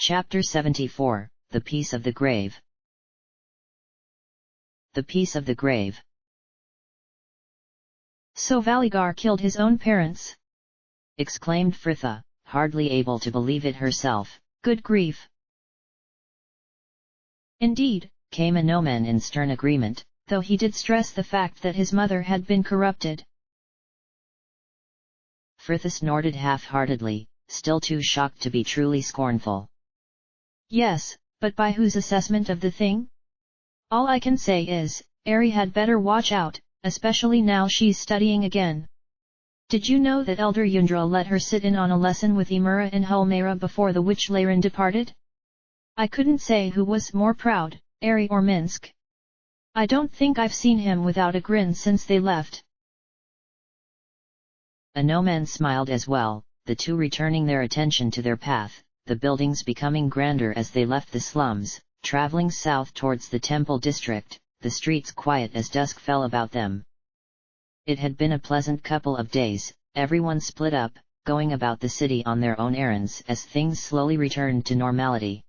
Chapter 74, The Peace of the Grave. The Peace of the Grave. So Baldur killed his own parents? Exclaimed Fritha, hardly able to believe it herself. Good grief! Indeed, came Anomen in stern agreement, though he did stress the fact that his mother had been corrupted. Fritha snorted half-heartedly, still too shocked to be truly scornful. Yes, but by whose assessment of the thing? All I can say is, Ari had better watch out, especially now she's studying again. Did you know that Elder Yundra let her sit in on a lesson with Imura and Hulmera before the witch Laren departed? I couldn't say who was more proud, Ari or Minsk. I don't think I've seen him without a grin since they left. Anomen smiled as well, the two returning their attention to their path, the buildings becoming grander as they left the slums, traveling south towards the temple district, the streets quiet as dusk fell about them. It had been a pleasant couple of days, everyone split up, going about the city on their own errands as things slowly returned to normality.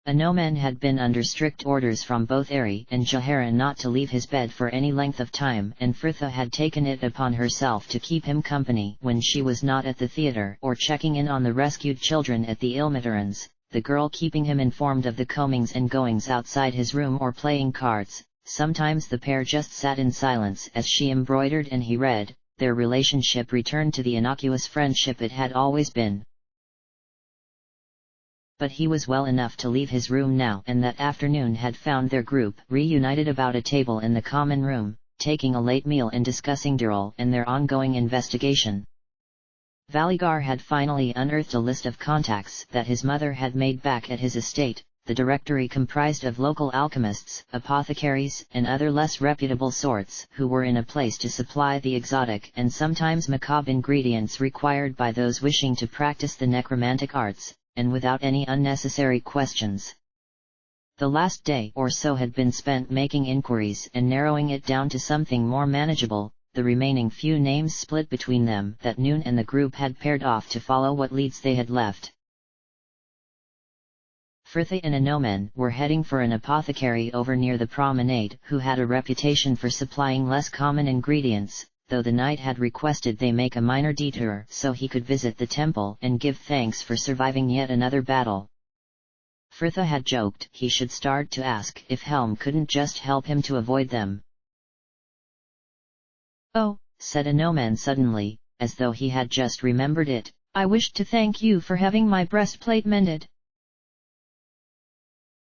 Anomen had been under strict orders from both Ari and Jahara not to leave his bed for any length of time, and Fritha had taken it upon herself to keep him company when she was not at the theatre or checking in on the rescued children at the Ilmaterans, the girl keeping him informed of the comings and goings outside his room or playing cards. Sometimes the pair just sat in silence as she embroidered and he read. Their relationship returned to the innocuous friendship it had always been. But he was well enough to leave his room now, and that afternoon had found their group reunited about a table in the common room, taking a late meal and discussing Dirl and their ongoing investigation. Baldur had finally unearthed a list of contacts that his mother had made back at his estate, the directory comprised of local alchemists, apothecaries, and other less reputable sorts who were in a place to supply the exotic and sometimes macabre ingredients required by those wishing to practice the necromantic arts, and without any unnecessary questions. The last day or so had been spent making inquiries and narrowing it down to something more manageable. The remaining few names split between them that noon, and the group had paired off to follow what leads they had left. Fritha and Anomen were heading for an apothecary over near the promenade who had a reputation for supplying less common ingredients, though the knight had requested they make a minor detour so he could visit the temple and give thanks for surviving yet another battle. Fritha had joked he should start to ask if Helm couldn't just help him to avoid them. Oh, said Anomen suddenly, as though he had just remembered it, I wished to thank you for having my breastplate mended.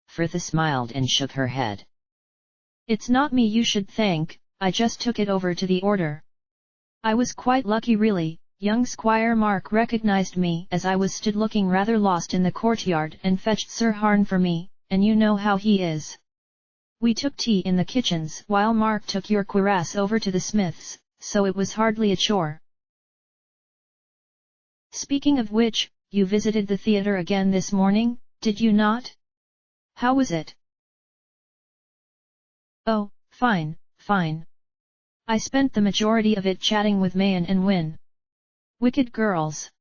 Fritha smiled and shook her head. It's not me you should thank, I just took it over to the order. I was quite lucky really. Young Squire Mark recognized me as I was stood looking rather lost in the courtyard and fetched Sir Harn for me, and you know how he is. We took tea in the kitchens while Mark took your cuirass over to the smith's, so it was hardly a chore. Speaking of which, you visited the theatre again this morning, did you not? How was it? Oh, fine, fine. I spent the majority of it chatting with Mayan and Win. Wicked girls.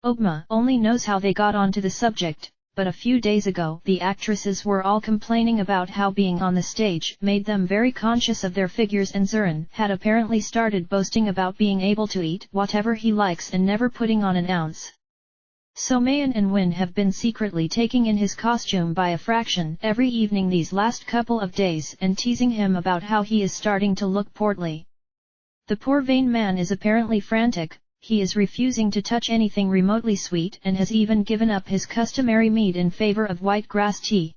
Ogma only knows how they got onto the subject, but a few days ago the actresses were all complaining about how being on the stage made them very conscious of their figures, and Zurin had apparently started boasting about being able to eat whatever he likes and never putting on an ounce. So Mayan and Win have been secretly taking in his costume by a fraction every evening these last couple of days and teasing him about how he is starting to look portly. The poor vain man is apparently frantic. He is refusing to touch anything remotely sweet and has even given up his customary mead in favor of white grass tea.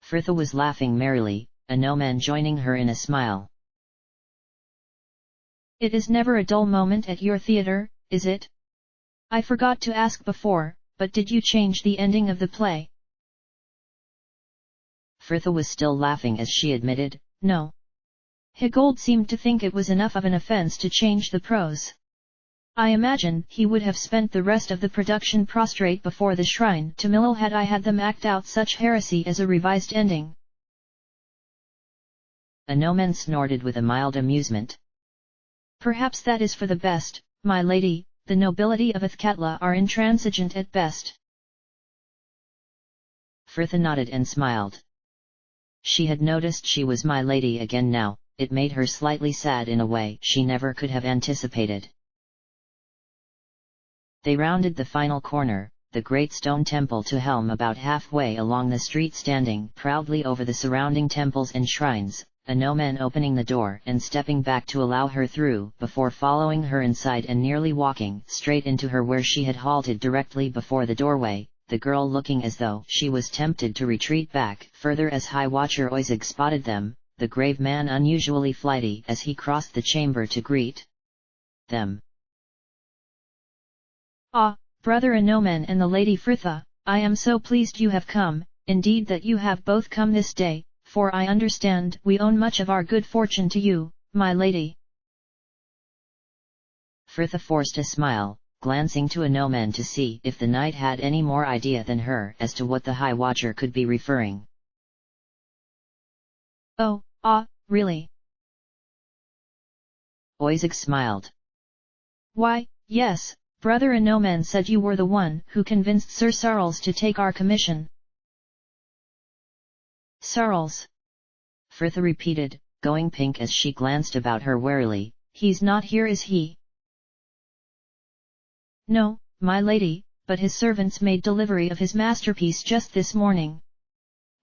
Fritha was laughing merrily, Anomen joining her in a smile. It is never a dull moment at your theatre, is it? I forgot to ask before, but did you change the ending of the play? Fritha was still laughing as she admitted, no. Higold seemed to think it was enough of an offense to change the prose. I imagine he would have spent the rest of the production prostrate before the shrine to Millel had I had them act out such heresy as a revised ending. Anomen snorted with a mild amusement. Perhaps that is for the best, my lady, the nobility of Athkatla are intransigent at best. Fritha nodded and smiled. She had noticed she was my lady again now. It made her slightly sad in a way she never could have anticipated. They rounded the final corner, the great stone temple to Helm about halfway along the street standing proudly over the surrounding temples and shrines, a no-man opening the door and stepping back to allow her through before following her inside and nearly walking straight into her where she had halted directly before the doorway, the girl looking as though she was tempted to retreat back further as High Watcher Oisig spotted them, the grave man unusually flighty as he crossed the chamber to greet them. Ah, Brother Anoman and the Lady Fritha, I am so pleased you have come, indeed that you have both come this day, for I understand we owe much of our good fortune to you, my lady. Fritha forced a smile, glancing to Anoman to see if the knight had any more idea than her as to what the High Watcher could be referring. Oh, really? Oisig smiled. Why, yes, Brother Anoman said you were the one who convinced Sir Sarles to take our commission. Sarles? Fritha repeated, going pink as she glanced about her warily. He's not here, is he? No, my lady, but his servants made delivery of his masterpiece just this morning.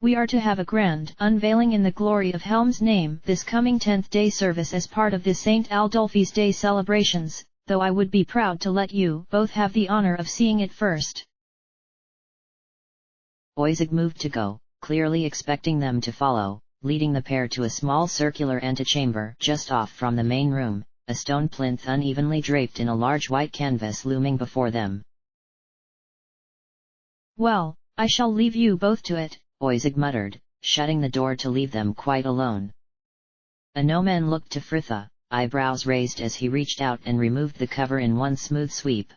We are to have a grand unveiling in the glory of Helm's name this coming 10th day service as part of the St. Aldulfi's Day celebrations, though I would be proud to let you both have the honor of seeing it first. Oisig moved to go, clearly expecting them to follow, leading the pair to a small circular antechamber just off from the main room, a stone plinth unevenly draped in a large white canvas looming before them. Well, I shall leave you both to it, Oisig muttered, shutting the door to leave them quite alone. Anoman looked to Fritha, eyebrows raised as he reached out and removed the cover in one smooth sweep.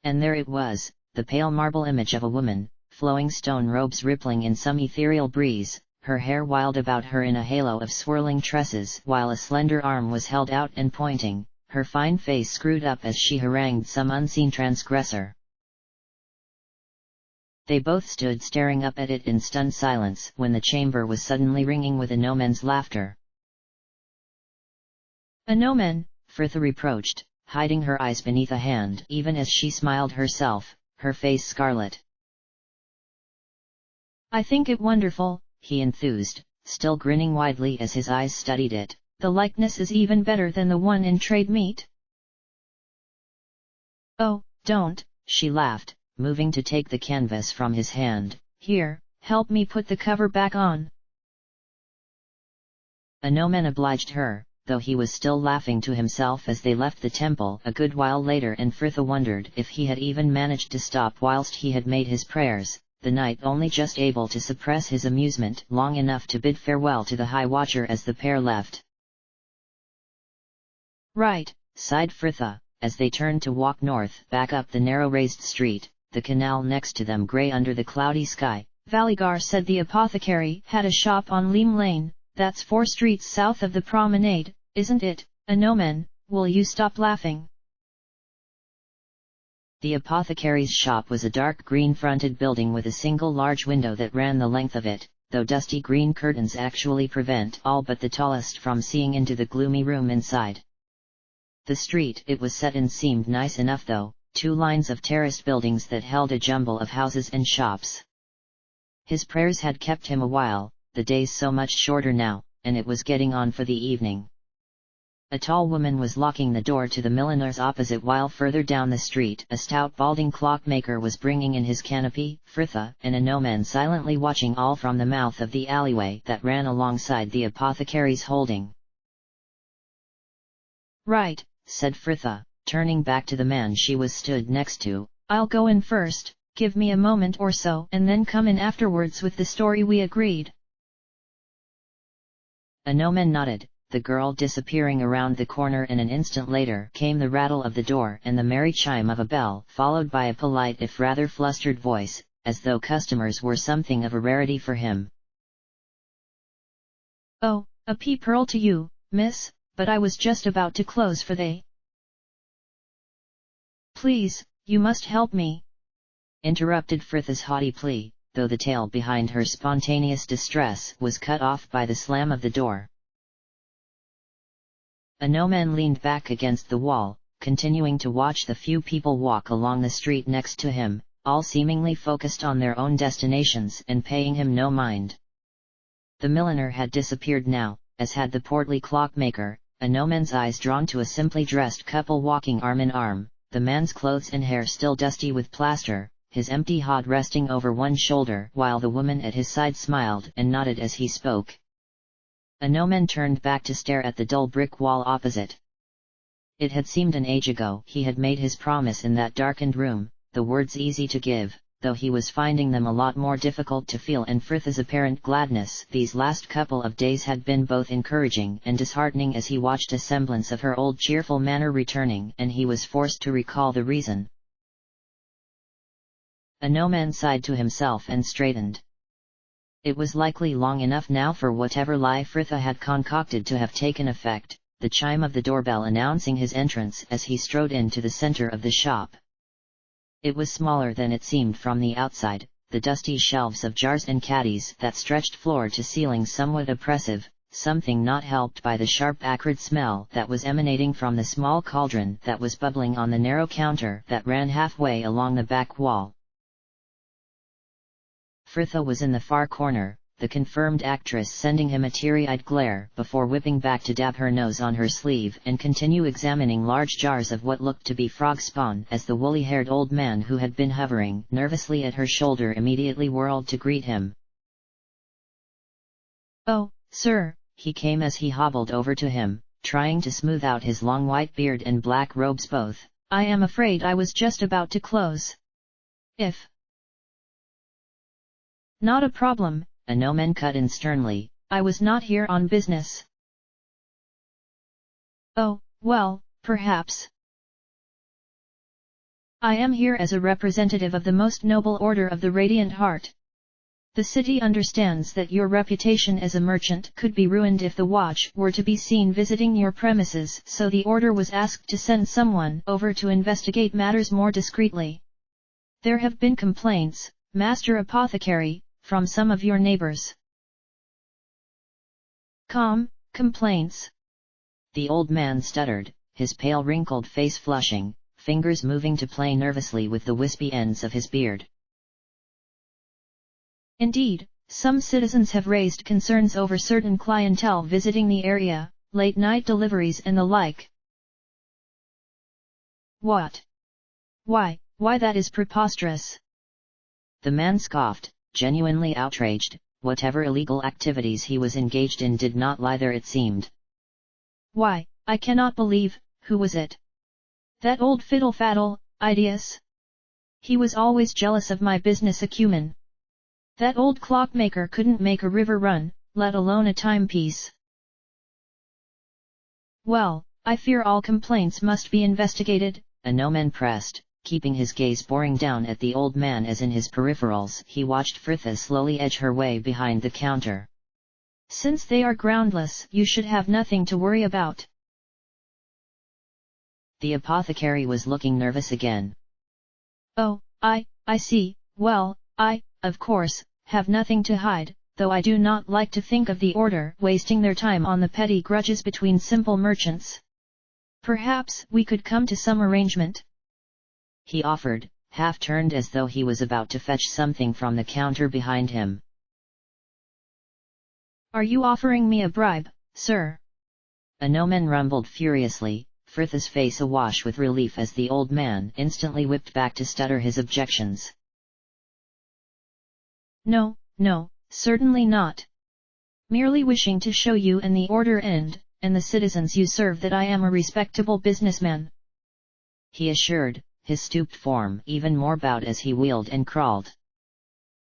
And there it was, the pale marble image of a woman, flowing stone robes rippling in some ethereal breeze, her hair wild about her in a halo of swirling tresses while a slender arm was held out and pointing, her fine face screwed up as she harangued some unseen transgressor. They both stood staring up at it in stunned silence when the chamber was suddenly ringing with Anoman's laughter. Anoman, Fritha reproached, hiding her eyes beneath a hand even as she smiled herself, her face scarlet. I think it wonderful, he enthused, still grinning widely as his eyes studied it. The likeness is even better than the one in trade meat. Oh, don't, she laughed, moving to take the canvas from his hand. Here, help me put the cover back on. Anoman obliged her, though he was still laughing to himself as they left the temple a good while later, and Fritha wondered if he had even managed to stop whilst he had made his prayers, the knight only just able to suppress his amusement long enough to bid farewell to the High Watcher as the pair left. Right, sighed Fritha, as they turned to walk north back up the narrow raised street, the canal next to them grey under the cloudy sky. Valigar said the apothecary had a shop on Leam Lane, that's 4 streets south of the promenade, isn't it, Anoman? Will you stop laughing? The apothecary's shop was a dark green-fronted building with a single large window that ran the length of it, though dusty green curtains actually prevent all but the tallest from seeing into the gloomy room inside. The street it was set in seemed nice enough though, 2 lines of terraced buildings that held a jumble of houses and shops. His prayers had kept him a while, the days so much shorter now, and it was getting on for the evening. A tall woman was locking the door to the milliner's opposite, while further down the street a stout balding clockmaker was bringing in his canopy. Fritha and Anoman silently watching all from the mouth of the alleyway that ran alongside the apothecary's holding. Right, said Fritha, turning back to the man she was stood next to. I'll go in first, give me a moment or so and then come in afterwards with the story we agreed. Anoman nodded, the girl disappearing around the corner, and an instant later came the rattle of the door and the merry chime of a bell, followed by a polite if rather flustered voice, as though customers were something of a rarity for him. Oh, a pearl to you, miss, but I was just about to close for the Please, you must help me," interrupted Fritha's haughty plea, though the tale behind her spontaneous distress was cut off by the slam of the door. Anoman leaned back against the wall, continuing to watch the few people walk along the street next to him, all seemingly focused on their own destinations and paying him no mind. The milliner had disappeared now, as had the portly clockmaker, Anoman's eyes drawn to a simply dressed couple walking arm in arm, the man's clothes and hair still dusty with plaster, his empty hod resting over one shoulder, while the woman at his side smiled and nodded as he spoke. Anoman turned back to stare at the dull brick wall opposite. It had seemed an age ago he had made his promise in that darkened room, the words easy to give, though he was finding them a lot more difficult to feel, and Fritha's apparent gladness these last couple of days had been both encouraging and disheartening as he watched a semblance of her old cheerful manner returning, and he was forced to recall the reason. Anoman sighed to himself and straightened. It was likely long enough now for whatever lie Fritha had concocted to have taken effect, the chime of the doorbell announcing his entrance as he strode into the center of the shop. It was smaller than it seemed from the outside, the dusty shelves of jars and caddies that stretched floor to ceiling somewhat oppressive, something not helped by the sharp acrid smell that was emanating from the small cauldron that was bubbling on the narrow counter that ran halfway along the back wall. Fritha was in the far corner, the confirmed actress sending him a teary-eyed glare before whipping back to dab her nose on her sleeve and continue examining large jars of what looked to be frog spawn as the woolly-haired old man who had been hovering nervously at her shoulder immediately whirled to greet him. "Oh, sir," he came as he hobbled over to him, trying to smooth out his long white beard and black robes both. "I am afraid I was just about to close. If not a problem," Anoman cut in sternly, "I was not here on business." "Oh, well, perhaps. I am here as a representative of the most noble order of the Radiant Heart. The city understands that your reputation as a merchant could be ruined if the watch were to be seen visiting your premises, so the order was asked to send someone over to investigate matters more discreetly. There have been complaints, Master Apothecary, from some of your neighbors." Complaints?" the old man stuttered, his pale wrinkled face flushing, fingers moving to play nervously with the wispy ends of his beard. "Indeed, some citizens have raised concerns over certain clientele visiting the area, late-night deliveries and the like." "What? Why that is preposterous." The man scoffed, genuinely outraged. Whatever illegal activities he was engaged in did not lie there, it seemed. "Why, I cannot believe, who was it? That old fiddle-faddle, Idias? He was always jealous of my business acumen. That old clockmaker couldn't make a river run, let alone a timepiece." "Well, I fear all complaints must be investigated," Anoman pressed, keeping his gaze boring down at the old man as in his peripherals he watched Fritha slowly edge her way behind the counter. "Since they are groundless, you should have nothing to worry about." The apothecary was looking nervous again. "Oh, I see. Well, of course, have nothing to hide, though I do not like to think of the order wasting their time on the petty grudges between simple merchants. Perhaps we could come to some arrangement," he offered, half turned as though he was about to fetch something from the counter behind him. "Are you offering me a bribe, sir?" Anoman rumbled furiously, Fritha's face awash with relief as the old man instantly whipped back to stutter his objections. No, certainly not. Merely wishing to show you and the order and the citizens you serve that I am a respectable businessman," he assured, his stooped form even more bowed as he wheeled and crawled.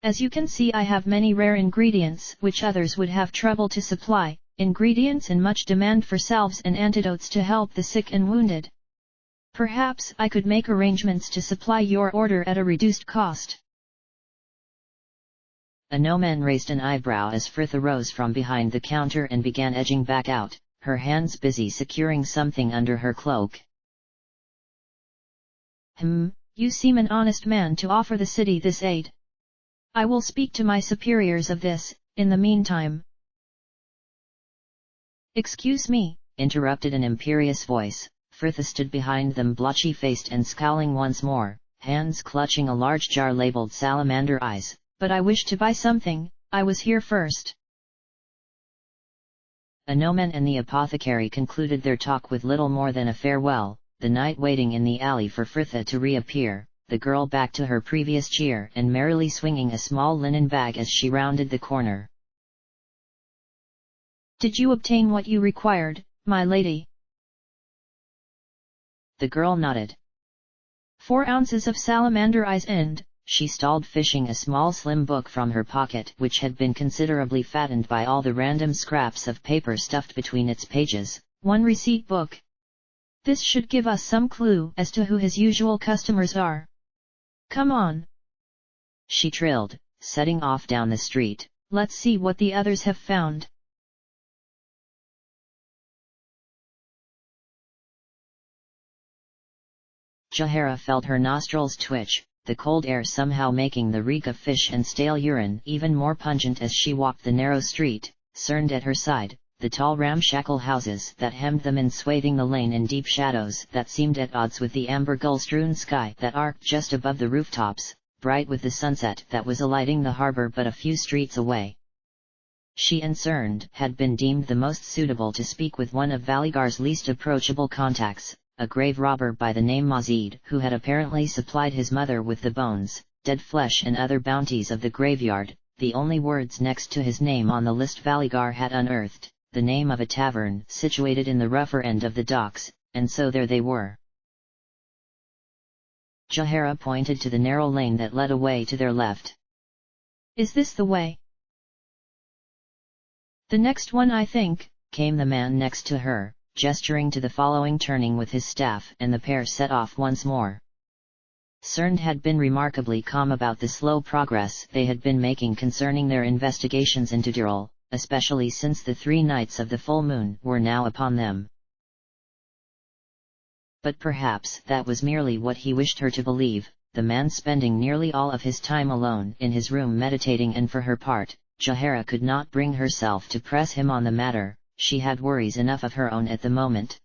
"As you can see, I have many rare ingredients which others would have trouble to supply, ingredients in much demand for salves and antidotes to help the sick and wounded. Perhaps I could make arrangements to supply your order at a reduced cost." Anoman raised an eyebrow as Fritha rose from behind the counter and began edging back out, her hands busy securing something under her cloak. You seem an honest man to offer the city this aid. I will speak to my superiors of this, in the meantime. Excuse me, interrupted an imperious voice. Frithia stood behind them blotchy-faced and scowling once more, hands clutching a large jar labeled salamander eyes. But I wish to buy something, I was here first. Anomen and the apothecary concluded their talk with little more than a farewell, the knight waiting in the alley for Frithia to reappear, the girl back to her previous cheer and merrily swinging a small linen bag as she rounded the corner. Did you obtain what you required, my lady? The girl nodded. 4 ounces of salamander eyes and, she stalled, fishing a small slim book from her pocket which had been considerably fattened by all the random scraps of paper stuffed between its pages. 1 receipt book. This should give us some clue as to who his usual customers are. Come on, she trilled, setting off down the street. Let's see what the others have found. Jahara felt her nostrils twitch, the cold air somehow making the reek of fish and stale urine even more pungent as she walked the narrow street. Cerned at her side, the tall ramshackle houses that hemmed them in swathing the lane in deep shadows that seemed at odds with the amber gull-strewn sky that arced just above the rooftops, bright with the sunset that was alighting the harbor but a few streets away. She and Cerned had been deemed the most suitable to speak with one of Valigar's least approachable contacts, a grave robber by the name Mazid, who had apparently supplied his mother with the bones, dead flesh and other bounties of the graveyard, the only words next to his name on the list Valigar had unearthed, the name of a tavern situated in the rougher end of the docks, and so there they were. Jahara pointed to the narrow lane that led away to their left. Is this the way? The next one, I think, came the man next to her, gesturing to the following turning with his staff, and the pair set off once more. Cerned had been remarkably calm about the slow progress they had been making concerning their investigations into Tyrol, especially since the 3 nights of the full moon were now upon them. But perhaps that was merely what he wished her to believe, the man spending nearly all of his time alone in his room meditating, and for her part, Jahara could not bring herself to press him on the matter. She had worries enough of her own at the moment.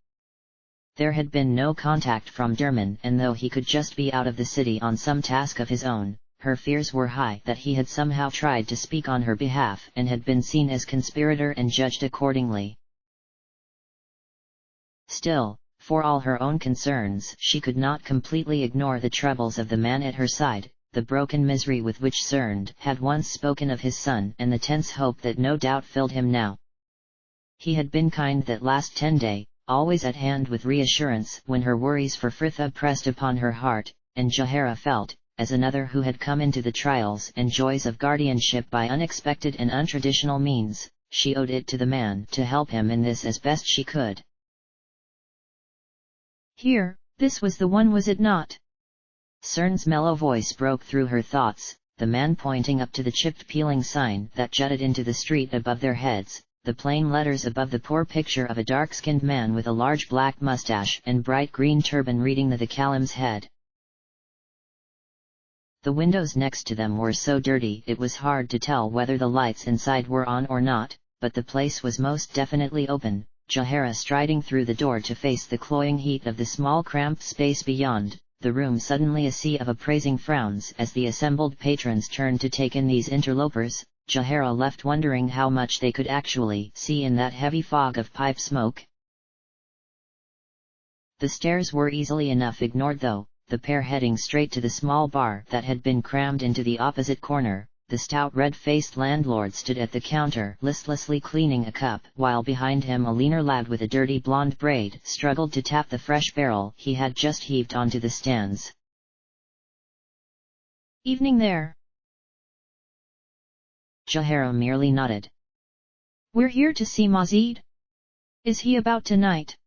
There had been no contact from Derman, and though he could just be out of the city on some task of his own, her fears were high that he had somehow tried to speak on her behalf and had been seen as conspirator and judged accordingly. Still, for all her own concerns, she could not completely ignore the troubles of the man at her side, the broken misery with which Cerned had once spoken of his son, and the tense hope that no doubt filled him now. He had been kind that last 10 days, always at hand with reassurance when her worries for Frithia pressed upon her heart, and Jahara felt, as another who had come into the trials and joys of guardianship by unexpected and untraditional means, she owed it to the man to help him in this as best she could. Here, this was the one, was it not? Cern's mellow voice broke through her thoughts, the man pointing up to the chipped peeling sign that jutted into the street above their heads, the plain letters above the poor picture of a dark-skinned man with a large black mustache and bright green turban reading the Kalim's head. The windows next to them were so dirty it was hard to tell whether the lights inside were on or not, but the place was most definitely open, Jahara striding through the door to face the cloying heat of the small cramped space beyond, the room suddenly a sea of appraising frowns as the assembled patrons turned to take in these interlopers. Jahara left wondering how much they could actually see in that heavy fog of pipe smoke. The stares were easily enough ignored though, the pair heading straight to the small bar that had been crammed into the opposite corner. The stout red-faced landlord stood at the counter listlessly cleaning a cup, while behind him a leaner lad with a dirty blonde braid struggled to tap the fresh barrel he had just heaved onto the stands. Evening there. Jahara merely nodded. We're here to see Mazid? Is he about tonight?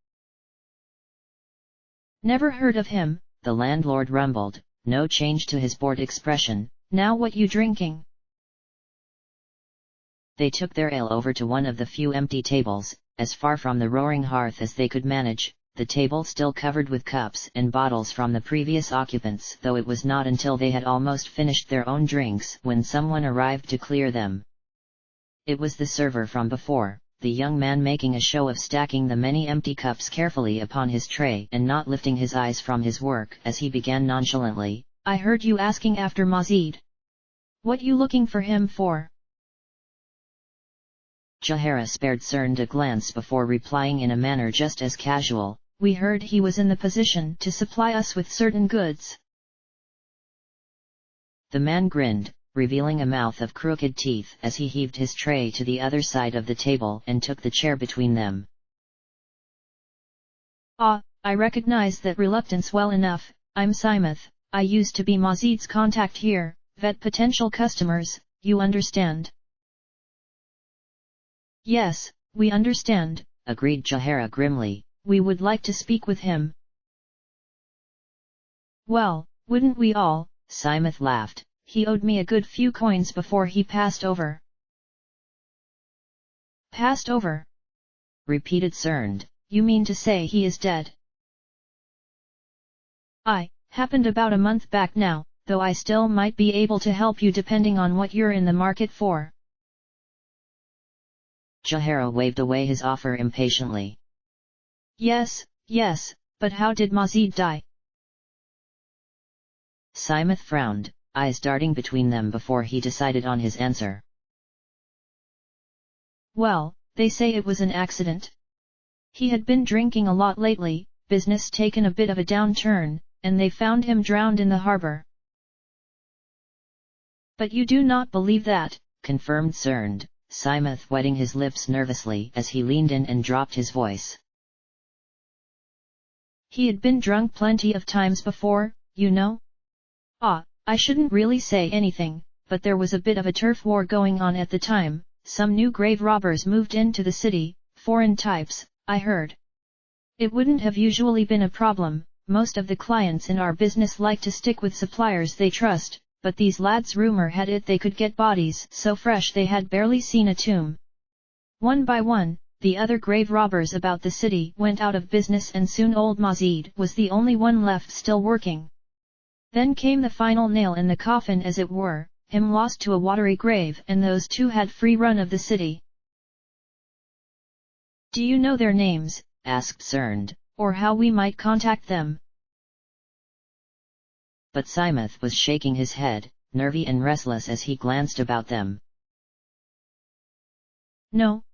Never heard of him, the landlord rumbled, no change to his bored expression. Now what you drinking? They took their ale over to one of the few empty tables, as far from the roaring hearth as they could manage. the table still covered with cups and bottles from the previous occupants, though it was not until they had almost finished their own drinks when someone arrived to clear them. It was the server from before, the young man making a show of stacking the many empty cups carefully upon his tray and not lifting his eyes from his work as he began nonchalantly, "I heard you asking after Mazid. What you looking for him for?" Jahara spared Cerned a glance before replying in a manner just as casual, "We heard he was in the position to supply us with certain goods." The man grinned, revealing a mouth of crooked teeth as he heaved his tray to the other side of the table and took the chair between them. "Ah, I recognize that reluctance well enough. I'm Simoth, I used to be Mazid's contact here, vet potential customers, you understand?" "Yes, we understand," agreed Jahara grimly. "We would like to speak with him." "Well, wouldn't we all?" Simoth laughed. "He owed me a good few coins before he passed over." "Passed over?" repeated Cerned. "You mean to say he is dead?" Happened about a month back now, though I still might be able to help you depending on what you're in the market for." Jahara waved away his offer impatiently. Yes, but how did Mazid die?" Simoth frowned, eyes darting between them before he decided on his answer. "Well, they say it was an accident. He had been drinking a lot lately, business taken a bit of a downturn, and they found him drowned in the harbor." "But you do not believe that?" confirmed Cerned, Simoth wetting his lips nervously as he leaned in and dropped his voice. "He had been drunk plenty of times before, you know? I shouldn't really say anything, but there was a bit of a turf war going on at the time. Some new grave robbers moved into the city, foreign types, I heard. It wouldn't have usually been a problem, most of the clients in our business like to stick with suppliers they trust, but these lads rumor had it they could get bodies so fresh they had barely seen a tomb. One by one, the other grave robbers about the city went out of business and soon old Mazid was the only one left still working. Then came the final nail in the coffin as it were, him lost to a watery grave and those two had free run of the city." "Do you know their names?" asked Cerned. "Or how we might contact them?" But Simoth was shaking his head, nervy and restless as he glanced about them. No,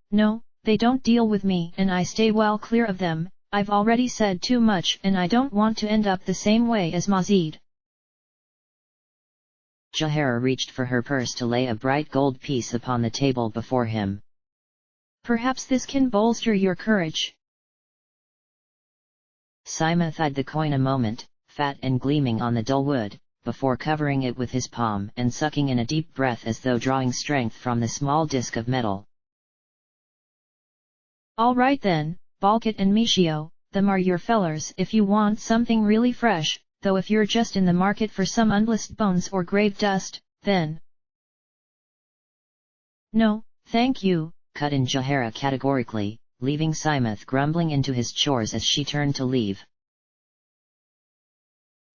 they don't deal with me and I stay well clear of them. I've already said too much and I don't want to end up the same way as Mazid." Jahara reached for her purse to lay a bright gold piece upon the table before him. "Perhaps this can bolster your courage." Simoth eyed the coin a moment, fat and gleaming on the dull wood, before covering it with his palm and sucking in a deep breath as though drawing strength from the small disc of metal. "All right then, Balkit and Michio, them are your fellers if you want something really fresh, though if you're just in the market for some unblessed bones or grave dust, then—" "No, thank you," cut in Jahara categorically, leaving Simoth grumbling into his chores as she turned to leave.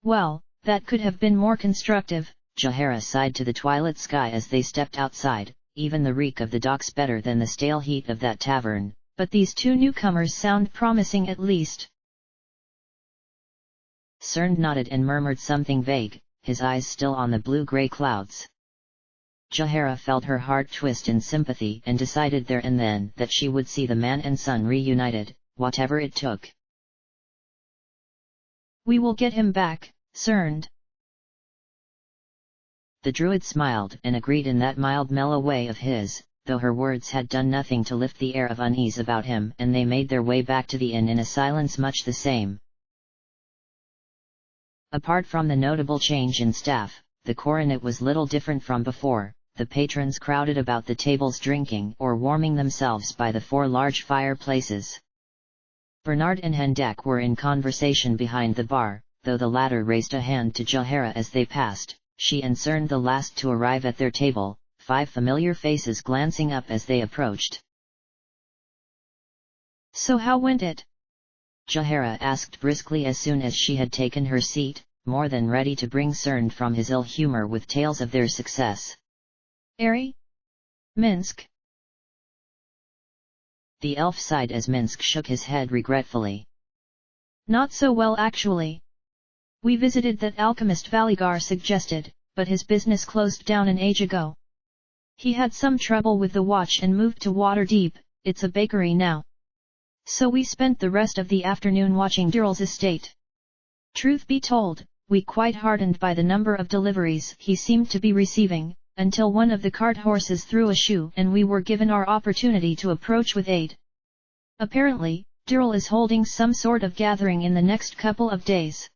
"Well, that could have been more constructive," Jahara sighed to the twilit sky as they stepped outside. Even the reek of the docks better than the stale heat of that tavern. "But these two newcomers sound promising at least." Cerned nodded and murmured something vague, his eyes still on the blue-grey clouds. Jahara felt her heart twist in sympathy and decided there and then that she would see the man and son reunited, whatever it took. "We will get him back, Cerned." The druid smiled and agreed in that mild mellow way of his, though her words had done nothing to lift the air of unease about him, and they made their way back to the inn in a silence much the same. Apart from the notable change in staff, the coronet was little different from before. The patrons crowded about the tables drinking or warming themselves by the 4 large fireplaces. Bernard and Hendek were in conversation behind the bar, though the latter raised a hand to Jahara as they passed, she and Cerned the last to arrive at their table, 5 familiar faces glancing up as they approached. "So how went it?" Jahara asked briskly as soon as she had taken her seat, more than ready to bring Cern from his ill humor with tales of their success. Airy? Minsk. The elf sighed as Minsk shook his head regretfully. Not so well actually. We visited that alchemist Valigar suggested, but his business closed down an age ago. He had some trouble with the watch and moved to Waterdeep. It's a bakery now. So we spent the rest of the afternoon watching Dirl's estate. Truth be told, we quite heartened by the number of deliveries he seemed to be receiving, until one of the cart horses threw a shoe and we were given our opportunity to approach with aid. Apparently, Dirl is holding some sort of gathering in the next couple of days.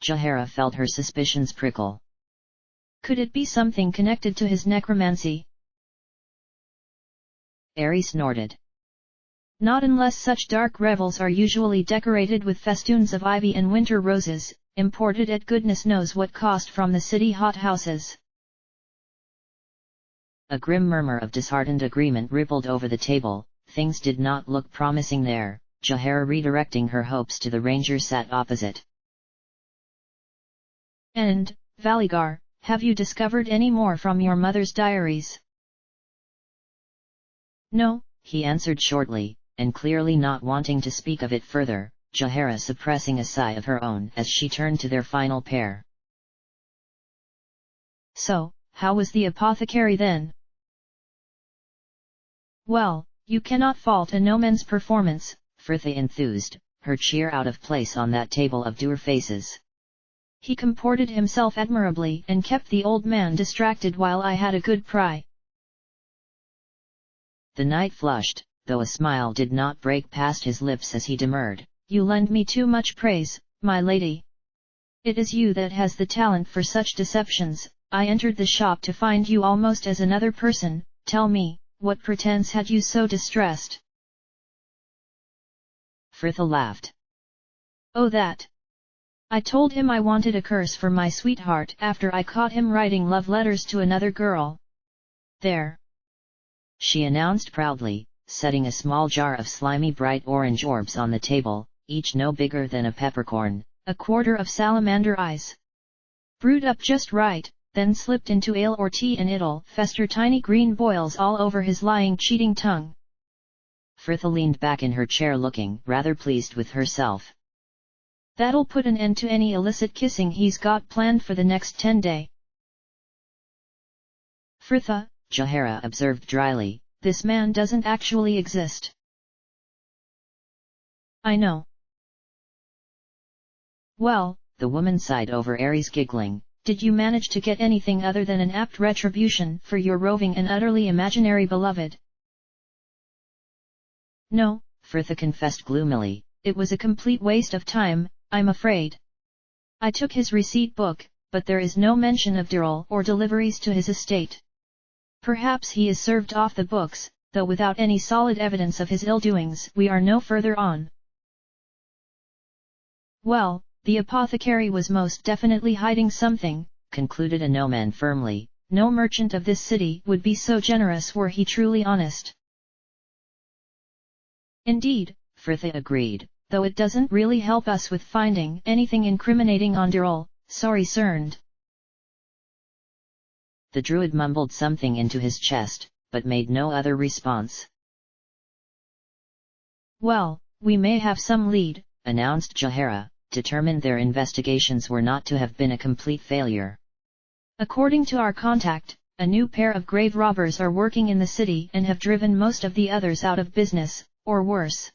Jahara felt her suspicions prickle. Could it be something connected to his necromancy? Airy snorted. Not unless such dark revels are usually decorated with festoons of ivy and winter roses, imported at goodness knows what cost from the city hothouses. A grim murmur of disheartened agreement rippled over the table. Things did not look promising there, Jahara redirecting her hopes to the ranger sat opposite. And, Valigar, have you discovered any more from your mother's diaries? No, he answered shortly, and clearly not wanting to speak of it further, Jahara suppressing a sigh of her own as she turned to their final pair. So, how was the apothecary then? Well, you cannot fault a noman's performance, Firtha enthused, her cheer out of place on that table of dour faces. He comported himself admirably and kept the old man distracted while I had a good cry. The knight flushed, though a smile did not break past his lips as he demurred. You lend me too much praise, my lady. It is you that has the talent for such deceptions. I entered the shop to find you almost as another person. Tell me, what pretense had you so distressed? Firtha laughed. Oh that! I told him I wanted a curse for my sweetheart after I caught him writing love letters to another girl. There! She announced proudly, setting a small jar of slimy bright orange orbs on the table, each no bigger than a peppercorn, a quarter of salamander eyes. Brewed up just right, then slipped into ale or tea and it'll fester tiny green boils all over his lying cheating tongue. Firtha leaned back in her chair looking rather pleased with herself. That'll put an end to any illicit kissing he's got planned for the next 10 days. Firtha, Jahara observed dryly, this man doesn't actually exist. I know. Well, the woman sighed over Aries giggling. Did you manage to get anything other than an apt retribution for your roving and utterly imaginary beloved? No, Firtha confessed gloomily. It was a complete waste of time, I'm afraid. I took his receipt book, but there is no mention of Dirl or deliveries to his estate. Perhaps he is served off the books, though without any solid evidence of his ill-doings we are no further on. Well, the apothecary was most definitely hiding something, concluded a gnomon firmly. No merchant of this city would be so generous were he truly honest. Indeed, Firtha agreed, though it doesn't really help us with finding anything incriminating on Dirl, sorry Cerned. The druid mumbled something into his chest, but made no other response. Well, we may have some lead, announced Jahara, determined their investigations were not to have been a complete failure. According to our contact, a new pair of grave robbers are working in the city and have driven most of the others out of business, or worse.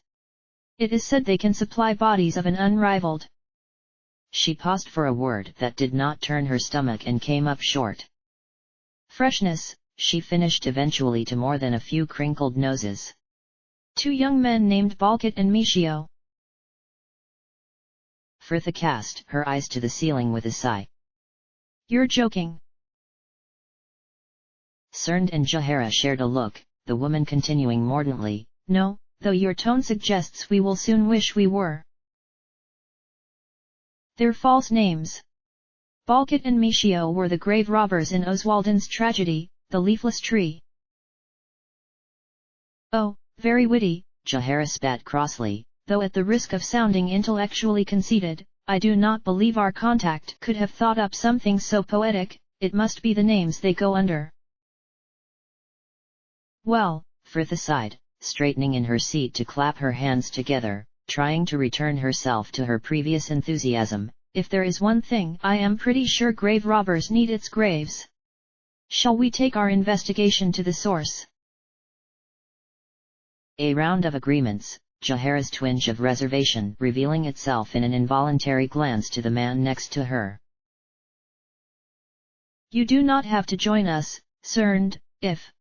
It is said they can supply bodies of an unrivaled. She paused for a word that did not turn her stomach and came up short. Freshness, she finished eventually to more than a few crinkled noses. 2 young men named Baldur and Michio. Firtha cast her eyes to the ceiling with a sigh. You're joking. Cerned and Jahara shared a look, the woman continuing mordantly, No, though your tone suggests we will soon wish we were. They're false names. Baldur and Michio were the grave robbers in Oswaldin's tragedy, The Leafless Tree. Oh, very witty, Jahara spat crossly, though at the risk of sounding intellectually conceited, I do not believe our contact could have thought up something so poetic. It must be the names they go under. Well, Fritha sighed, straightening in her seat to clap her hands together, trying to return herself to her previous enthusiasm. If there is one thing I am pretty sure grave robbers need, its graves. Shall we take our investigation to the source? A round of agreements, Jahara's twinge of reservation revealing itself in an involuntary glance to the man next to her. You do not have to join us, Cerned, if...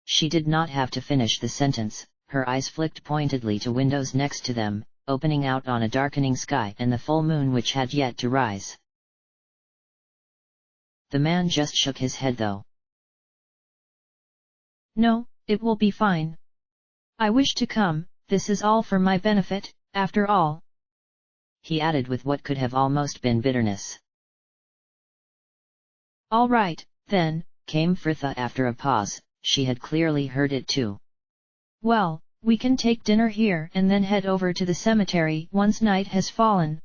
She did not have to finish the sentence, her eyes flicked pointedly to windows next to them, opening out on a darkening sky and the full moon which had yet to rise. The man just shook his head though. No, it will be fine. I wish to come, this is all for my benefit, after all. He added with what could have almost been bitterness. All right, then, came Fritha after a pause. She had clearly heard it too. Well, we can take dinner here and then head over to the cemetery once night has fallen.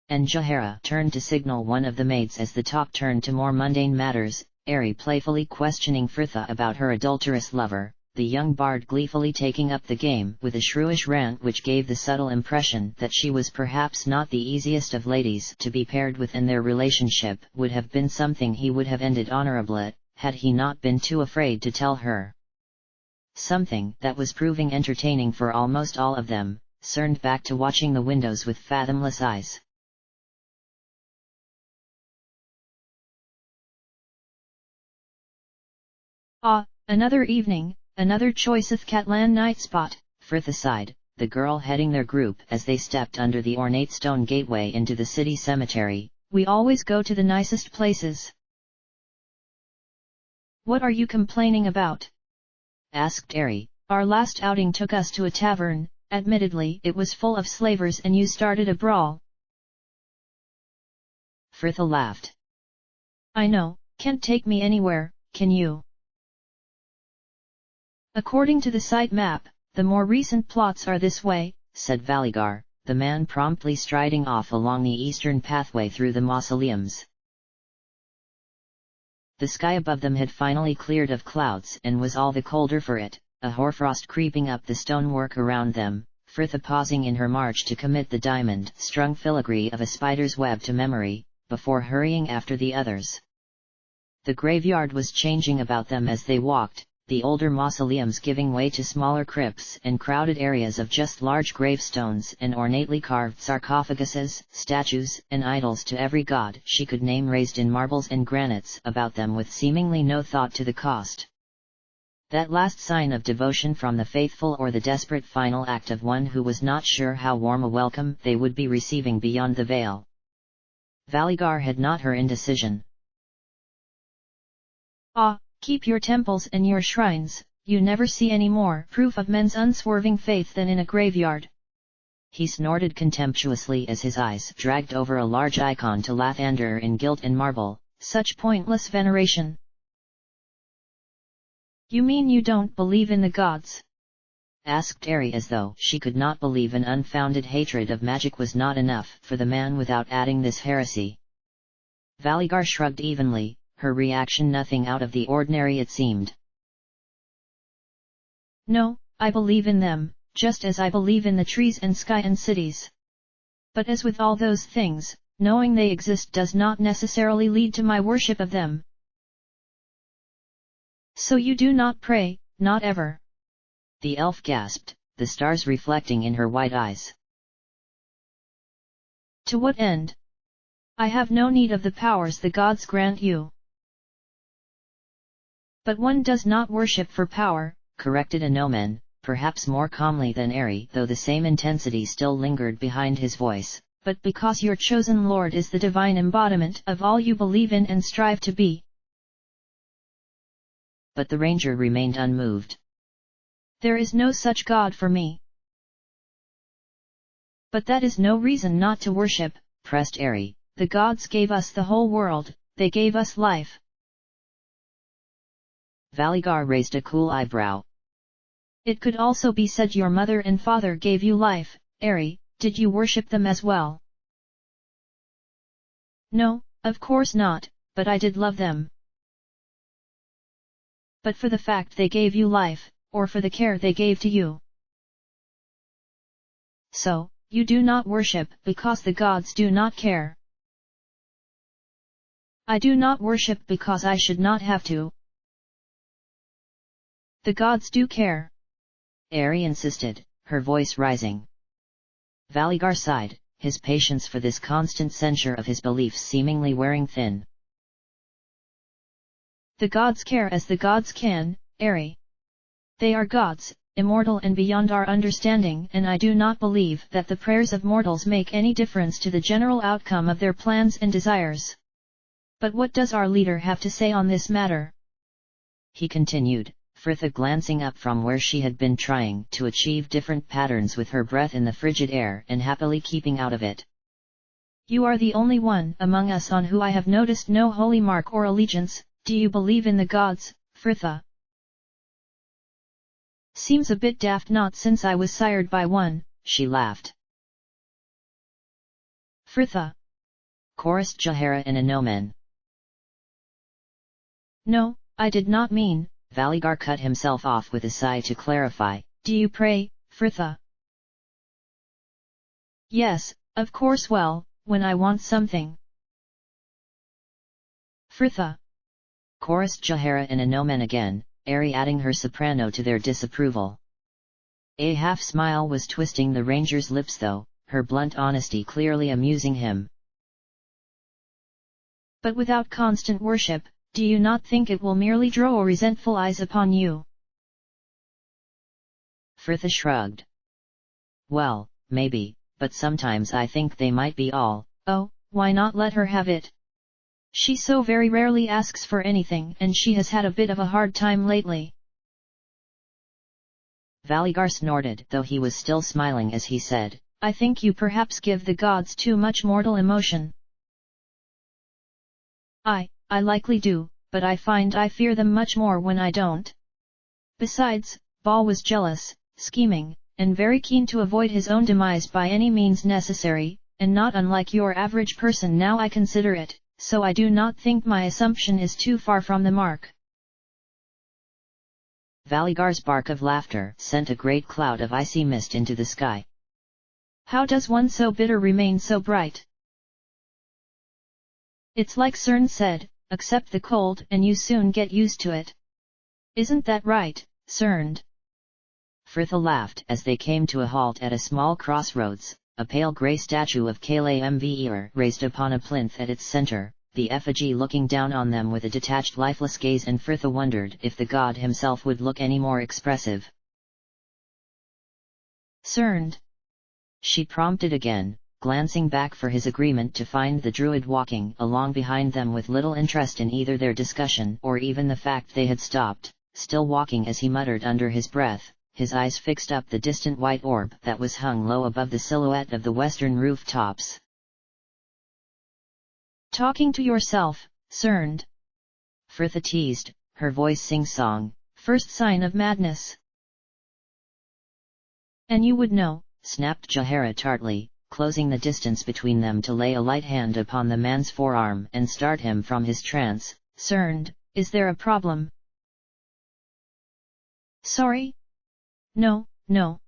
And Jahara turned to signal one of the maids as the talk turned to more mundane matters, Ari playfully questioning Fritha about her adulterous lover, the young bard gleefully taking up the game with a shrewish rant which gave the subtle impression that she was perhaps not the easiest of ladies to be paired with, and their relationship would have been something he would have ended honorably, had he not been too afraid to tell her. Something that was proving entertaining for almost all of them, Cerned back to watching the windows with fathomless eyes. Ah, another evening, another choiceth Catlan night spot, Fritha sighed, the girl heading their group as they stepped under the ornate stone gateway into the city cemetery. We always go to the nicest places. What are you complaining about? Asked Ari. Our last outing took us to a tavern, admittedly it was full of slavers and you started a brawl. Fritha laughed. I know, can't take me anywhere, can you? According to the site map, the more recent plots are this way, said Valigar, the man promptly striding off along the eastern pathway through the mausoleums. The sky above them had finally cleared of clouds and was all the colder for it, a hoarfrost creeping up the stonework around them, Fritha pausing in her march to commit the diamond-strung filigree of a spider's web to memory, before hurrying after the others. The graveyard was changing about them as they walked, the older mausoleums giving way to smaller crypts and crowded areas of just large gravestones and ornately carved sarcophaguses, statues, and idols to every god she could name raised in marbles and granites about them with seemingly no thought to the cost. That last sign of devotion from the faithful, or the desperate final act of one who was not sure how warm a welcome they would be receiving beyond the veil. Valigar had not her indecision. Ah, keep your temples and your shrines, you never see any more proof of men's unswerving faith than in a graveyard. He snorted contemptuously as his eyes dragged over a large icon to Lathander in gilt and marble. Such pointless veneration. You mean you don't believe in the gods? Asked Ari, as though she could not believe an unfounded hatred of magic was not enough for the man without adding this heresy. Valigar shrugged evenly, her reaction nothing out of the ordinary it seemed. No, I believe in them, just as I believe in the trees and sky and cities. But as with all those things, knowing they exist does not necessarily lead to my worship of them. So you do not pray, not ever? The elf gasped, the stars reflecting in her white eyes. To what end? I have no need of the powers the gods grant you. But one does not worship for power, corrected a Nomen, perhaps more calmly than Ari, though the same intensity still lingered behind his voice. But because your chosen Lord is the divine embodiment of all you believe in and strive to be. But the ranger remained unmoved. There is no such God for me. But that is no reason not to worship, pressed Ari. The gods gave us the whole world, they gave us life. Valigar raised a cool eyebrow. It could also be said your mother and father gave you life. Ari, did you worship them as well? No, of course not, but I did love them. But for the fact they gave you life, or for the care they gave to you. So, you do not worship because the gods do not care. I do not worship because I should not have to. The gods do care. Ari insisted, her voice rising. Valigar sighed, his patience for this constant censure of his beliefs seemingly wearing thin. The gods care as the gods can, Ari. They are gods, immortal and beyond our understanding, and I do not believe that the prayers of mortals make any difference to the general outcome of their plans and desires. But what does our leader have to say on this matter? He continued, Fritha glancing up from where she had been trying to achieve different patterns with her breath in the frigid air and happily keeping out of it. You are the only one among us on who I have noticed no holy mark or allegiance. Do you believe in the gods, Fritha? Seems a bit daft not since I was sired by one, she laughed. Fritha! Chorused Jahara and Anomen. No, I did not mean. Valigar cut himself off with a sigh to clarify. Do you pray, Fritha? Yes, of course, well, when I want something. Fritha! Chorused Jahara and Anomen again, Ari adding her soprano to their disapproval. A half smile was twisting the ranger's lips though, her blunt honesty clearly amusing him. But without constant worship, do you not think it will merely draw resentful eyes upon you? Fritha shrugged. Well, maybe, but sometimes I think they might be all. Oh, why not let her have it? She so very rarely asks for anything and she has had a bit of a hard time lately. Valigar snorted, though he was still smiling as he said, I think you perhaps give the gods too much mortal emotion. I likely do, but I find I fear them much more when I don't. Besides, Bal was jealous, scheming, and very keen to avoid his own demise by any means necessary, and not unlike your average person now I consider it, so I do not think my assumption is too far from the mark. Valigar's bark of laughter sent a great cloud of icy mist into the sky. How does one so bitter remain so bright? It's like Cern said, accept the cold and you soon get used to it. Isn't that right, Cern? Fritha laughed as they came to a halt at a small crossroads, a pale grey statue of Kale Mver raised upon a plinth at its center, the effigy looking down on them with a detached lifeless gaze, and Fritha wondered if the god himself would look any more expressive. Cern? She prompted again, glancing back for his agreement to find the druid walking along behind them with little interest in either their discussion or even the fact they had stopped, still walking as he muttered under his breath, his eyes fixed up the distant white orb that was hung low above the silhouette of the western rooftops. Talking to yourself, Cern? Fritha teased, her voice sing-song. First sign of madness. And you would know, snapped Jahara tartly, closing the distance between them to lay a light hand upon the man's forearm and start him from his trance. Cern, is there a problem? Sorry? No, no.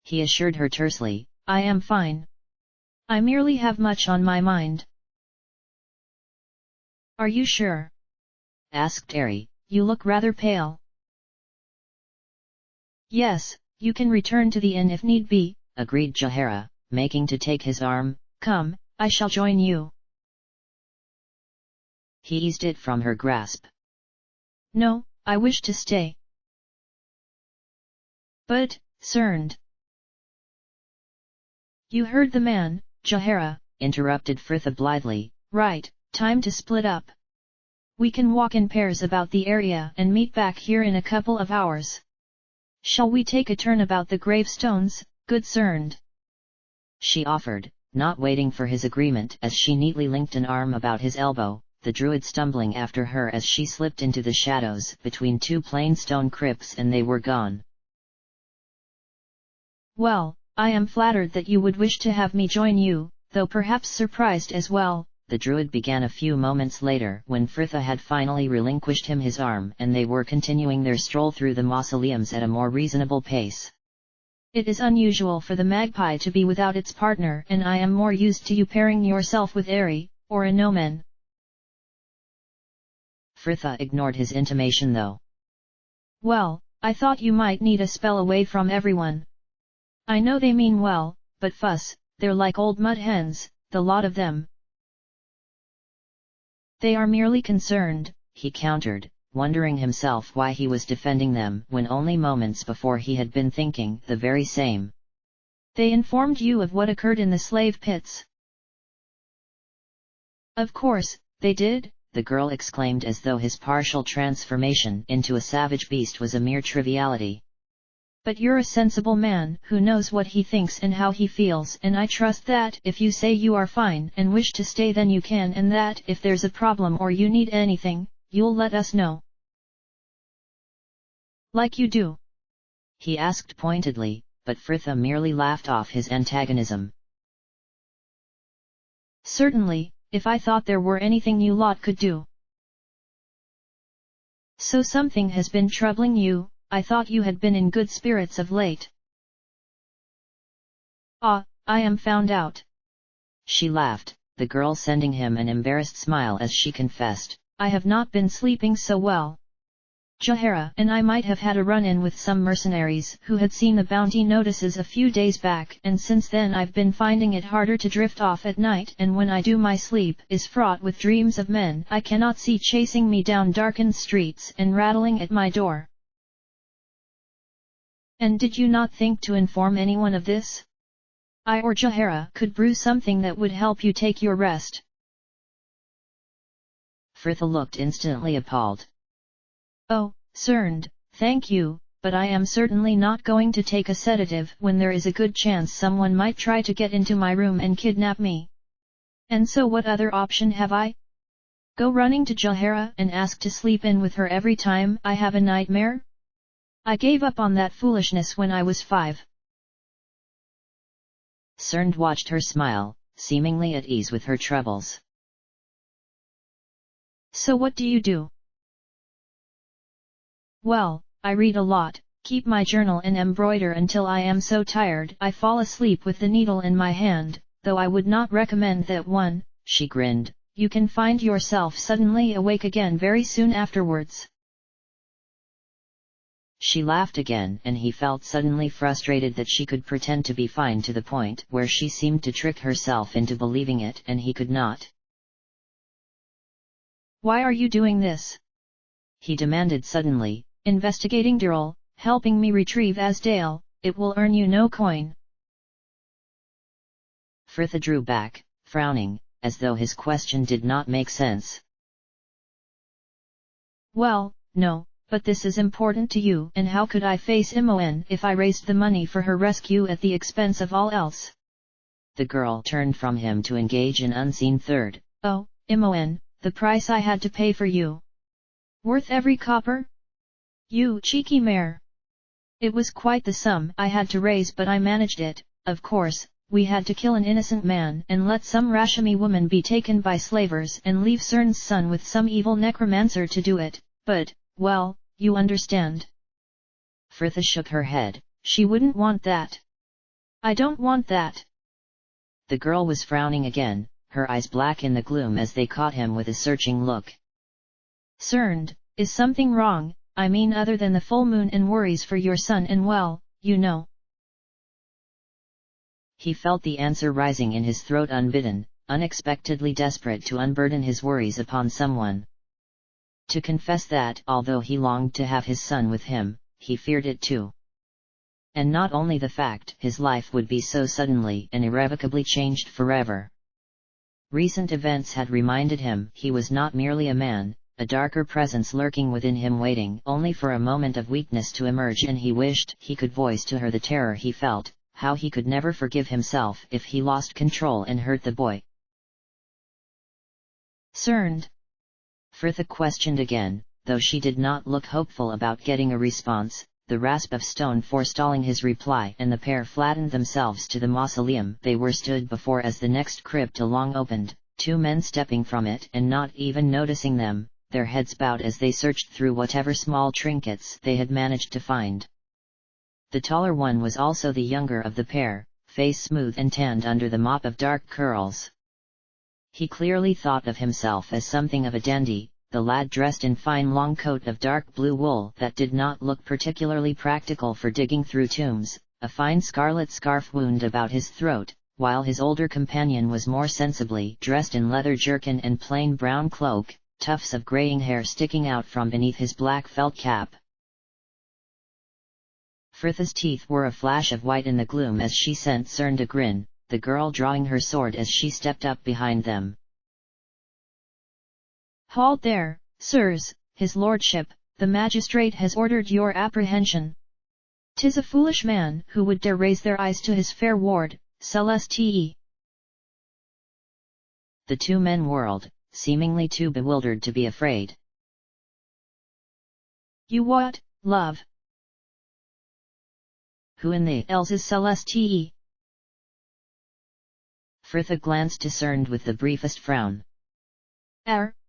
He assured her tersely. I am fine. I merely have much on my mind. Are you sure? Asked Ari. You look rather pale. Yes, you can return to the inn if need be, agreed Jahara, making to take his arm. Come, I shall join you. He eased it from her grasp. No, I wish to stay. But, Cern. You heard the man, Jahara, interrupted Fritha blithely. Right, time to split up. We can walk in pairs about the area and meet back here in a couple of hours. Shall we take a turn about the gravestones, good Cern? She offered, not waiting for his agreement as she neatly linked an arm about his elbow, the druid stumbling after her as she slipped into the shadows between two plain stone crypts and they were gone. Well, I am flattered that you would wish to have me join you, though perhaps surprised as well. The druid began a few moments later when Fritha had finally relinquished him his arm and they were continuing their stroll through the mausoleums at a more reasonable pace. It is unusual for the magpie to be without its partner, and I am more used to you pairing yourself with Ari, or a nomen. Fritha ignored his intimation though. Well, I thought you might need a spell away from everyone. I know they mean well, but fuss, they're like old mud hens, the lot of them. They are merely concerned, he countered, wondering himself why he was defending them when only moments before he had been thinking the very same. They informed you of what occurred in the slave pits? Of course, they did, the girl exclaimed as though his partial transformation into a savage beast was a mere triviality. But you're a sensible man who knows what he thinks and how he feels, and I trust that if you say you are fine and wish to stay then you can, and that if there's a problem or you need anything, you'll let us know. Like you do? He asked pointedly, but Fritha merely laughed off his antagonism. Certainly, if I thought there were anything you lot could do. So something has been troubling you? I thought you had been in good spirits of late. Ah, I am found out. She laughed, the girl sending him an embarrassed smile as she confessed. I have not been sleeping so well. Jahara and I might have had a run-in with some mercenaries who had seen the bounty notices a few days back, and since then I've been finding it harder to drift off at night, and when I do my sleep is fraught with dreams of men I cannot see chasing me down darkened streets and rattling at my door. And did you not think to inform anyone of this? I or Jahara could brew something that would help you take your rest. Fritha looked instantly appalled. Oh, Cerned, thank you, but I am certainly not going to take a sedative when there is a good chance someone might try to get into my room and kidnap me. And so what other option have I? Go running to Jahara and ask to sleep in with her every time I have a nightmare? I gave up on that foolishness when I was 5. Cerned watched her smile, seemingly at ease with her troubles. So what do you do? Well, I read a lot, keep my journal and embroider until I am so tired I fall asleep with the needle in my hand, though I would not recommend that one, she grinned, you can find yourself suddenly awake again very soon afterwards. She laughed again and he felt suddenly frustrated that she could pretend to be fine to the point where she seemed to trick herself into believing it and he could not. Why are you doing this? He demanded suddenly. Investigating Dirl, helping me retrieve Asdale, it will earn you no coin. Fritha drew back, frowning, as though his question did not make sense. Well, no, but this is important to you, and how could I face Imoen if I raised the money for her rescue at the expense of all else? The girl turned from him to engage in unseen third. Oh, Imoen, the price I had to pay for you. Worth every copper? You cheeky mare! It was quite the sum I had to raise, but I managed it. Of course, we had to kill an innocent man and let some Rashami woman be taken by slavers and leave Cern's son with some evil necromancer to do it, but, well, you understand. Fritha shook her head. She wouldn't want that. I don't want that. The girl was frowning again, her eyes black in the gloom as they caught him with a searching look. Cerned, is something wrong? I mean other than the full moon and worries for your son and well, you know. He felt the answer rising in his throat unbidden, unexpectedly desperate to unburden his worries upon someone. To confess that, although he longed to have his son with him, he feared it too. And not only the fact his life would be so suddenly and irrevocably changed forever. Recent events had reminded him he was not merely a man, a darker presence lurking within him waiting only for a moment of weakness to emerge, and he wished he could voice to her the terror he felt, how he could never forgive himself if he lost control and hurt the boy. Cerned? Fritha questioned again, though she did not look hopeful about getting a response. the rasp of stone forestalling his reply, and the pair flattened themselves to the mausoleum they were stood before as the next crypt along opened, 2 men stepping from it and not even noticing them, their heads bowed as they searched through whatever small trinkets they had managed to find. The taller one was also the younger of the pair, face smooth and tanned under the mop of dark curls. He clearly thought of himself as something of a dandy, the lad dressed in fine long coat of dark blue wool that did not look particularly practical for digging through tombs, a fine scarlet scarf wound about his throat, while his older companion was more sensibly dressed in leather jerkin and plain brown cloak, tufts of graying hair sticking out from beneath his black felt cap. Frith's teeth were a flash of white in the gloom as she sent Cerned a grin, the girl drawing her sword as she stepped up behind them. "Halt there, sirs, his lordship, the magistrate has ordered your apprehension. 'Tis a foolish man who would dare raise their eyes to his fair ward, Celeste." The 2 men whirled, seemingly too bewildered to be afraid. "You what, love? Who in the else is Celeste?" Fritha glanced discerned with the briefest frown.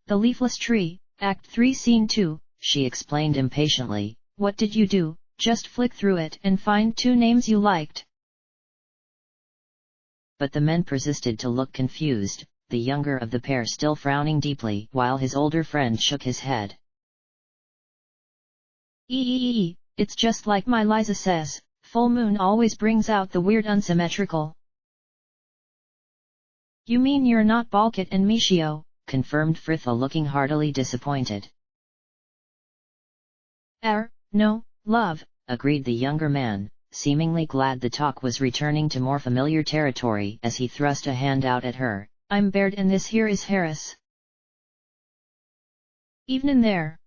The leafless tree, Act 3 Scene 2, she explained impatiently. "What did you do? Just flick through it and find 2 names you liked." But the men persisted to look confused, the younger of the pair still frowning deeply while his older friend shook his head. It's just like my Liza says, full moon always brings out the weird unsymmetrical." "You mean you're not Balkit and Michio?" confirmed Fritha looking heartily disappointed. No, love," agreed the younger man, seemingly glad the talk was returning to more familiar territory as he thrust a hand out at her. "I'm Baird and this here is Harris." "Evenin' there."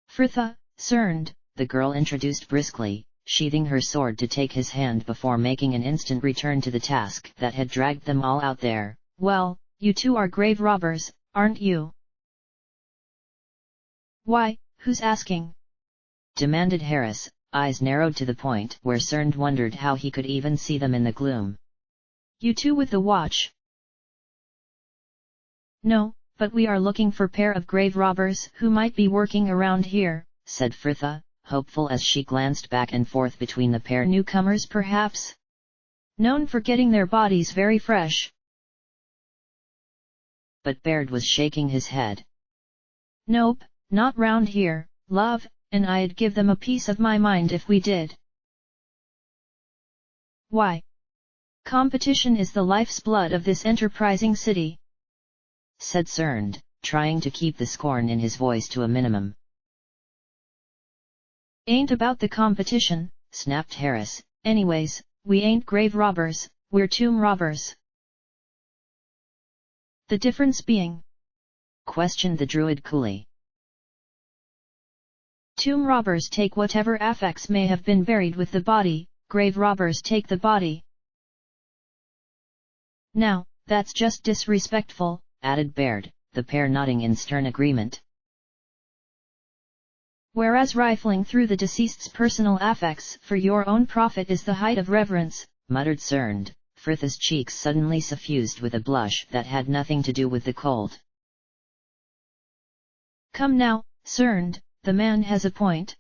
"Fritha, Cerned," the girl introduced briskly, sheathing her sword to take his hand before making an instant return to the task that had dragged them all out there. "Well, you 2 are grave robbers, aren't you?" "Why, who's asking?" demanded Harris, eyes narrowed to the point where Cerned wondered how he could even see them in the gloom. "You 2 with the watch?" "No, but we are looking for pair of grave robbers who might be working around here," said Fritha, hopeful as she glanced back and forth between the pair. "Newcomers perhaps? Known for getting their bodies very fresh." But Baird was shaking his head. "Nope, not round here, love, and I'd give them a piece of my mind if we did." "Why? Competition is the life's blood of this enterprising city," said Cerned, trying to keep the scorn in his voice to a minimum. "Ain't about the competition," snapped Harris. "Anyways, we ain't grave robbers, we're tomb robbers." "The difference being?" questioned the druid coolly. "Tomb robbers take whatever affects may have been buried with the body, grave robbers take the body." "Now, that's just disrespectful," added Baird, the pair nodding in stern agreement. "Whereas rifling through the deceased's personal affects for your own profit is the height of reverence," muttered Cerned, Fritha's cheeks suddenly suffused with a blush that had nothing to do with the cold. "Come now, Cerned, the man has a point.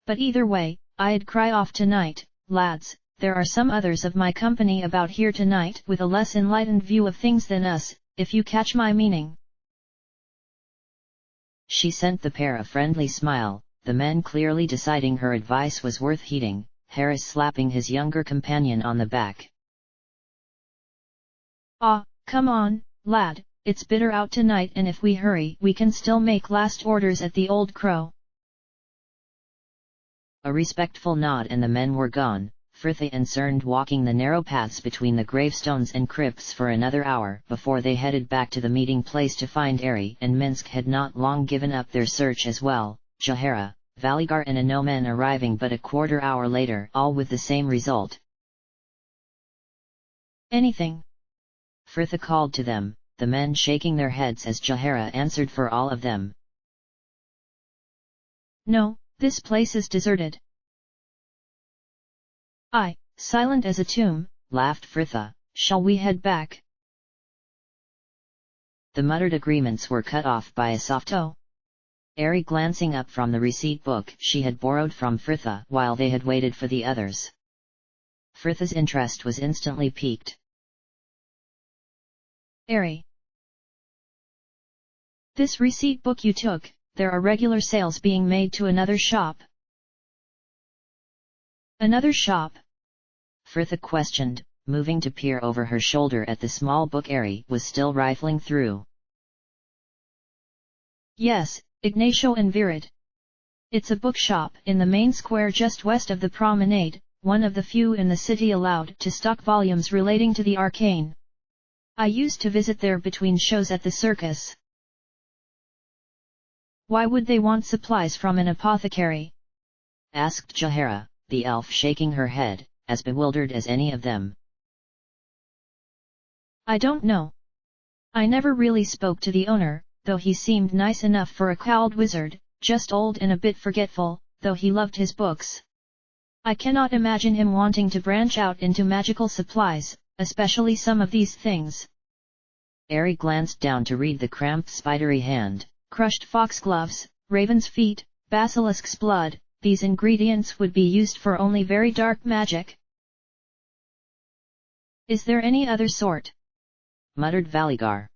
But either way, I'd cry off tonight, lads. There are some others of my company about here tonight with a less enlightened view of things than us, if you catch my meaning." She sent the pair a friendly smile, the men clearly deciding her advice was worth heeding, Harris slapping his younger companion on the back. Come on, lad, it's bitter out tonight and if we hurry we can still make last orders at the Old Crow." A respectful nod and the men were gone, Fritha and Cerned walking the narrow paths between the gravestones and crypts for another hour before they headed back to the meeting place to find Ari and Minsk had not long given up their search as well, Jahara, Valigar and Anomen arriving but a quarter hour later, all with the same result. "Anything?" Fritha called to them, the men shaking their heads as Jahara answered for all of them. "No, This place is deserted. Silent as a tomb, laughed Fritha. Shall we head back? The muttered agreements were cut off by a soft "oh." Ari glancing up from the receipt book she had borrowed from Fritha while they had waited for the others. Fritha's interest was instantly piqued. Ari, this receipt book you took, there are regular sales being made to another shop. Another shop? Fritha questioned, moving to peer over her shoulder at the small book Ari was still rifling through. Yes, Ignacio and Virid. It's a bookshop in the main square just west of the promenade, one of the few in the city allowed to stock volumes relating to the arcane. I used to visit there between shows at the circus. Why would they want supplies from an apothecary? Asked Jahara, the elf shaking her head, as bewildered as any of them. I don't know. I never really spoke to the owner, though he seemed nice enough for a cowled wizard, just old and a bit forgetful, though he loved his books. I cannot imagine him wanting to branch out into magical supplies, especially some of these things. Ari glanced down to read the cramped spidery hand. Crushed foxgloves, raven's feet, basilisk's blood, these ingredients would be used for only very dark magic. Is there any other sort? Muttered Valigar.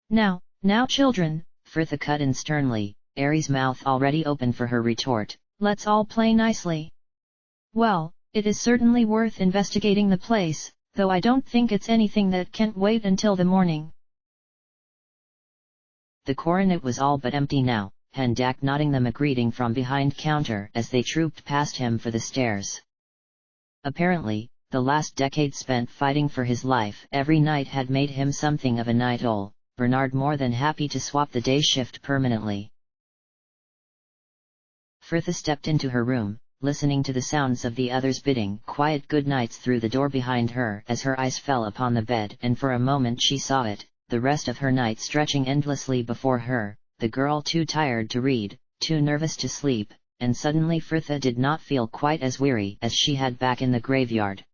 Now children, Fritha cut in sternly, Ari's mouth already open for her retort. Let's all play nicely. Well, it is certainly worth investigating the place, though I don't think it's anything that can't wait until the morning. The coronet was all but empty now, Hendak nodding them a greeting from behind counter as they trooped past him for the stairs. Apparently, the last decade spent fighting for his life every night had made him something of a night owl, Bernard more than happy to swap the day shift permanently. Fritha stepped into her room, listening to the sounds of the others bidding quiet good nights through the door behind her as her eyes fell upon the bed, and for a moment she saw it, the rest of her night stretching endlessly before her, the girl too tired to read, too nervous to sleep, and suddenly Fritha did not feel quite as weary as she had back in the graveyard.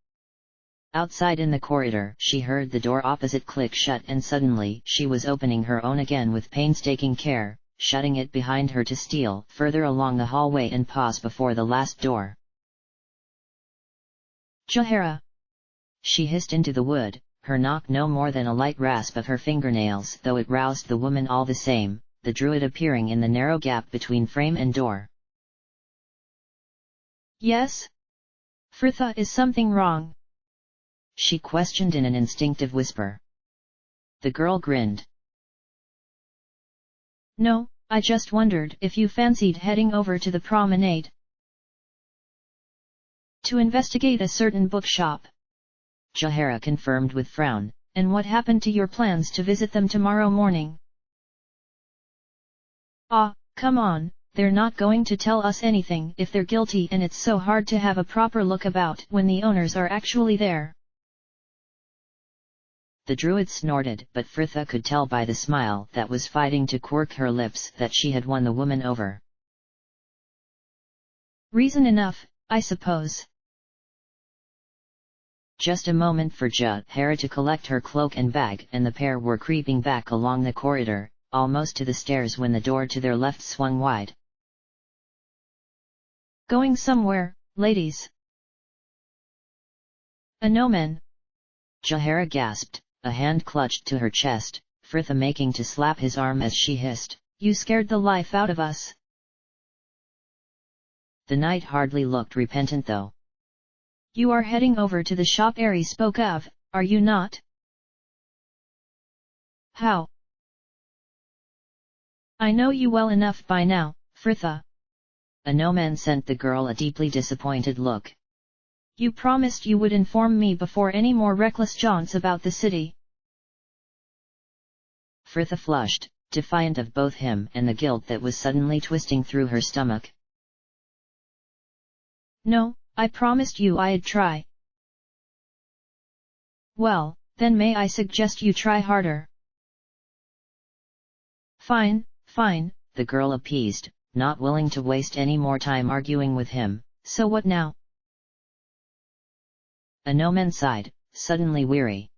Outside in the corridor she heard the door opposite click shut, and suddenly she was opening her own again with painstaking care, shutting it behind her to steal further along the hallway and pause before the last door. Jahara! She hissed into the wood, her knock no more than a light rasp of her fingernails, though it roused the woman all the same, the druid appearing in the narrow gap between frame and door. Yes? Fritha, is something wrong? She questioned in an instinctive whisper. The girl grinned. No, I just wondered if you fancied heading over to the promenade to investigate a certain bookshop. Jahara confirmed with frown. And what happened to your plans to visit them tomorrow morning? Ah, come on, they're not going to tell us anything if they're guilty, and it's so hard to have a proper look about when the owners are actually there. The druid snorted, but Fritha could tell by the smile that was fighting to quirk her lips that she had won the woman over. Reason enough, I suppose. Just a moment for Jahara to collect her cloak and bag, and the pair were creeping back along the corridor, almost to the stairs when the door to their left swung wide. Going somewhere, ladies? A nomen. Jahara gasped, a hand clutched to her chest, Fritha making to slap his arm as she hissed, You scared the life out of us. The knight hardly looked repentant though. You are heading over to the shop Ari spoke of, are you not? How? I know you well enough by now, Fritha. A noman sent the girl a deeply disappointed look. You promised you would inform me before any more reckless jaunts about the city. Fritha flushed, defiant of both him and the guilt that was suddenly twisting through her stomach. No, I promised you I'd try. Well, then may I suggest you try harder? Fine, fine, the girl appeased, not willing to waste any more time arguing with him. So what now? A Nomen sighed, suddenly weary.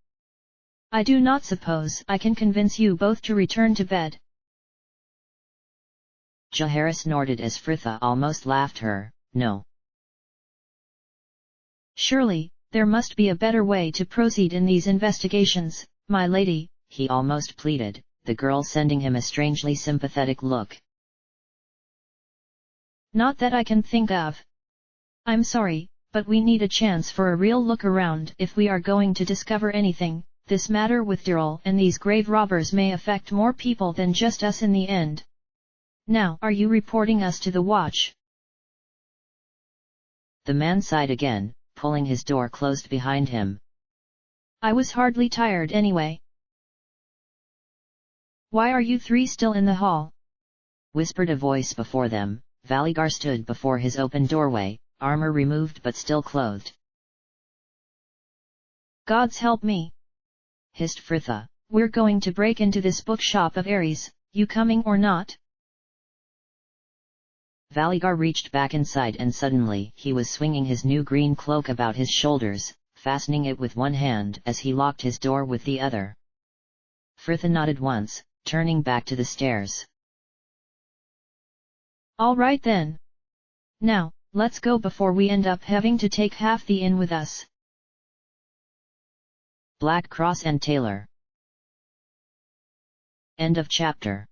I do not suppose I can convince you both to return to bed. Jaehaerys snorted as Fritha almost laughed her, no. Surely, there must be a better way to proceed in these investigations, my lady, he almost pleaded, the girl sending him a strangely sympathetic look. Not that I can think of. I'm sorry, but we need a chance for a real look around if we are going to discover anything. This matter with Dirl and these grave robbers may affect more people than just us in the end. Now, are you reporting us to the watch? The man sighed again, pulling his door closed behind him. I was hardly tired anyway. Why are you three still in the hall? Whispered a voice before them. Valigar stood before his open doorway, armor removed but still clothed. Gods help me! Hissed Fritha. We're going to break into this bookshop of Ares, you coming or not? Valigar reached back inside and suddenly he was swinging his new green cloak about his shoulders, fastening it with one hand as he locked his door with the other. Fritha nodded once, turning back to the stairs. All right then. Now, let's go before we end up having to take half the inn with us. Black Cross and Taylor. End of chapter.